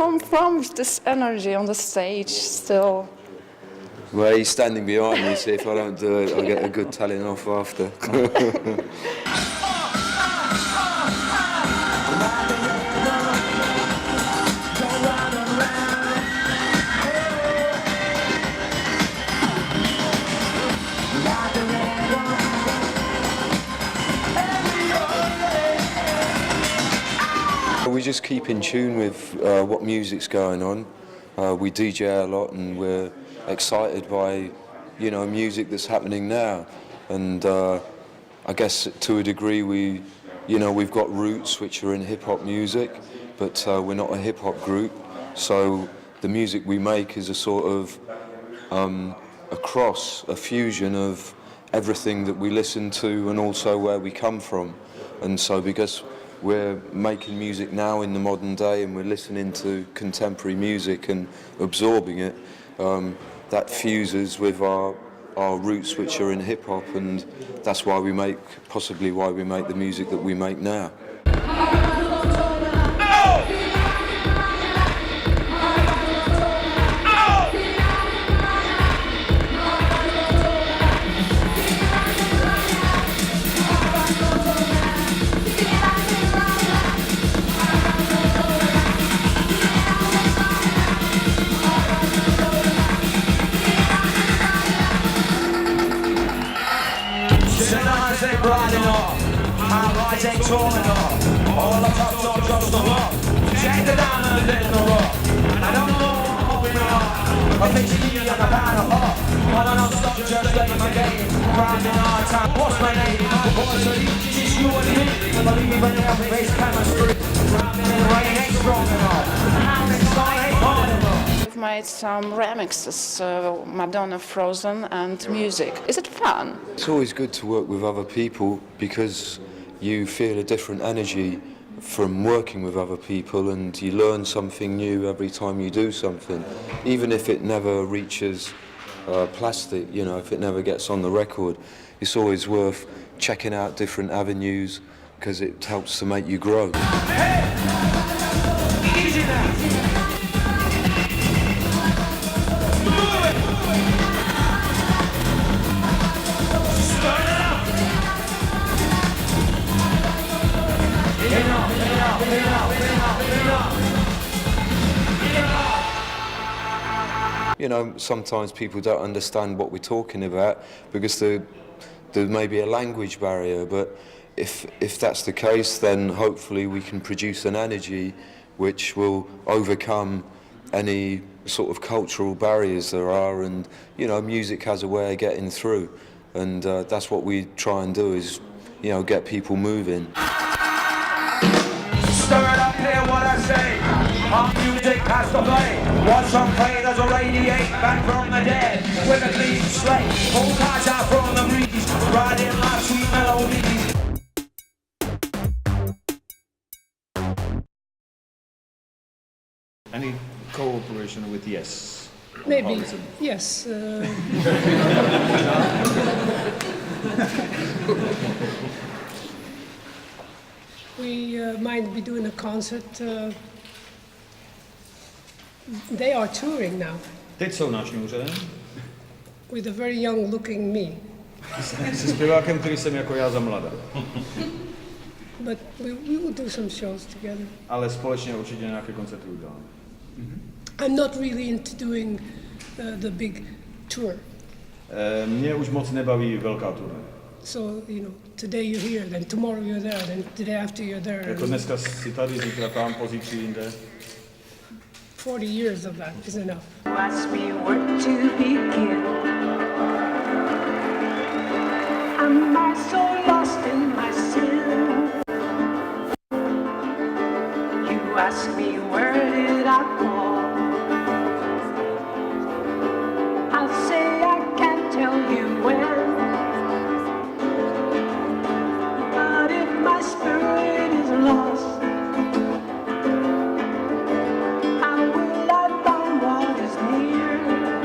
come from with this energy on the stage still? Well, he's standing behind me, so if I don't do it, I get a good telling off after. We just keep in tune with what music's going on. We DJ a lot, and we're excited by, you know, music that's happening now. And I guess to a degree we've got roots which are in hip-hop music, but we're not a hip-hop group. So the music we make is a sort of a cross, a fusion of everything that we listen to and also where we come from. And so because we're making music now in the modern day and we're listening to contemporary music and absorbing it, that fuses with our roots which are in hip-hop, and that's possibly why we make the music that we make now. Riding off, my rides ain't touring off. All the top dogs off the rock. Check the diamond in the rock. I don't know what I'm hoping on. I think she like a band of hot. I don't know, stop just letting my game. Riding hard time, what's my name? My voice are just you and me. Believe me, but now the bass chemistry. Riding in the rain ain't strong enough. Now the sky ain't hard enough. We've made some remixes, Madonna, Frozen and music. Is it fun? It's always good to work with other people because you feel a different energy from working with other people, and you learn something new every time you do something, even if it never reaches plastic, you know, if it never gets on the record. It's always worth checking out different avenues because it helps to make you grow. Hey! Easy now. You know, sometimes people don't understand what we're talking about because there may be a language barrier, but if that's the case, then hopefully we can produce an energy which will overcome any sort of cultural barriers there are, and you know, music has a way of getting through, and that's what we try and do, is, you know, get people moving. Stir it up, hear what I say. Our music has to play. Watch them play, there's a radiate back from the dead with a clean slate. Hold guys out from the breeze, riding my sweet melodies. Any cooperation with Yes? Maybe, yes. We might be doing a concert. They are touring now. Teď jsou na šňůře. With a very young looking me. Se zpěvákem, který jsem jako já za mladá. But we will do some shows together. Ale společně určitě nějaké koncerty uděláme. I'm not really into doing the big tour. Mě už moc nebaví velká turné. So, you know, today you're here, then tomorrow you're there, then the day after you're there. Jako dneska si tady, zítra tam, pozítří jinde. 40 years of that is enough. Watch me work to begin. Am I so lost in my sin? You ask me where did I go? I'll say I can't tell you when. But if my spirit is lost, how will I find what is near?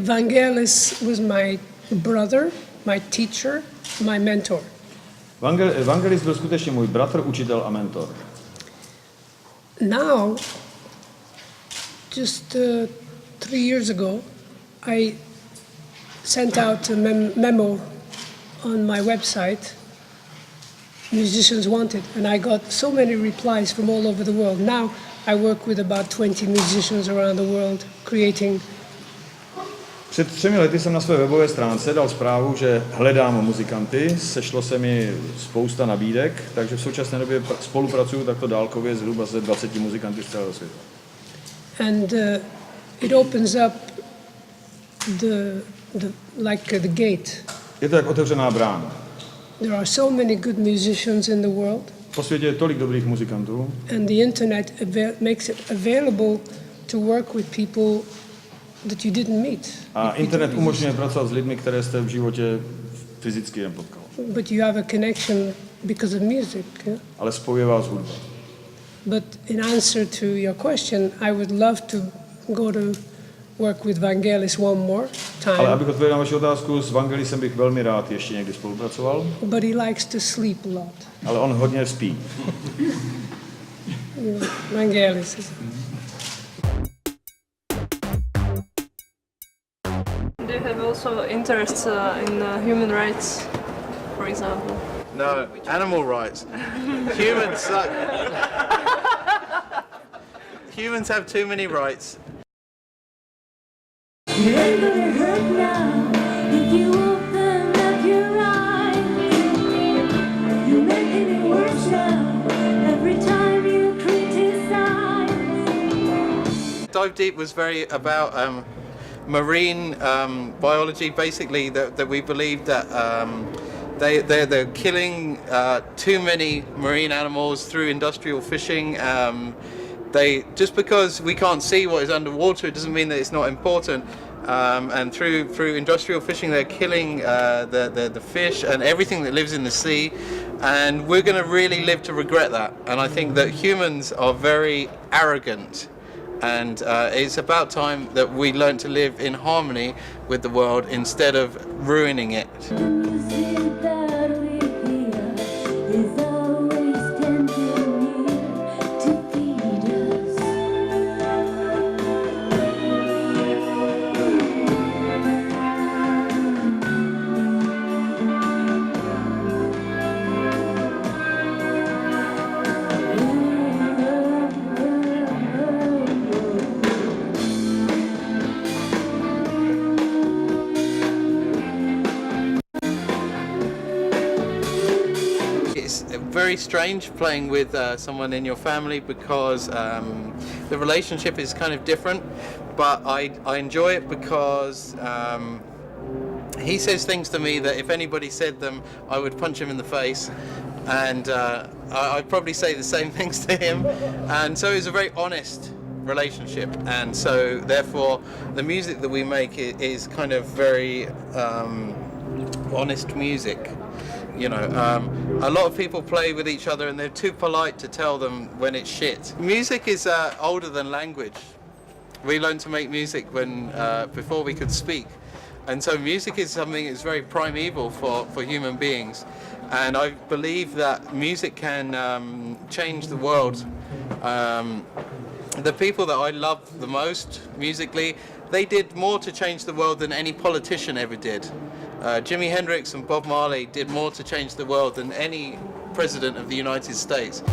Vangelis was my brother, my teacher, my mentor. Vangelis byl skutečně můj bratr, učitel a mentor. Now, just 3 years ago, I sent out a memo on my website, Musicians Wanted, and I got so many replies from all over the world. Now I work with about 20 musicians around the world, creating. Před 3 lety jsem na své webové stránce dal zprávu, že hledám muzikanty, sešlo se mi spousta nabídek, takže v současné době spolupracuju takto dálkově zhruba se 20 muzikanty z celého světa. And it opens up the gate. Je to jak otevřená brána. There are so many good musicians in the world. Po světě je tolik dobrých muzikantů. And the internet makes it available to work with people that you didn't meet. A internet umožňuje pracovat s lidmi, které jste v životě fyzicky nepotkal. But you have a connection because of music. Yeah? Ale spojuje vás hudba. But in answer to your question, I would love to go to work with Vangelis one more time. Ale abych odpověděl na vaši otázku, s Vangelisem bych velmi rád ještě někdy spolupracoval. But he likes to sleep a lot. Ale on hodně spí. Vangelis is. Do you have also interests in human rights, for example? No, animal rights. Humans suck. Humans have too many rights. It ain't gonna hurt now if you open up your eyes. You're making it worse now every time you criticize. Dive Deep was very about marine biology, basically that we believe that they're killing too many marine animals through industrial fishing. Just because we can't see what is underwater, it doesn't mean that it's not important. And through industrial fishing, they're killing the fish and everything that lives in the sea. And we're going to really live to regret that. And I think that humans are very arrogant. And it's about time that we learn to live in harmony with the world instead of ruining it. The music that we hear is always tempting me to feed us. It's very strange playing with someone in your family because the relationship is kind of different, but I enjoy it because he says things to me that if anybody said them, I would punch him in the face, and I'd probably say the same things to him, and so it's a very honest relationship, and so therefore the music that we make is kind of very honest music. You know, a lot of people play with each other and they're too polite to tell them when it's shit. Music is older than language. We learned to make music before we could speak. And so music is something that's very primeval for human beings. And I believe that music can change the world. The people that I love the most musically, they did more to change the world than any politician ever did. Jimi Hendrix and Bob Marley did more to change the world than any president of the United States.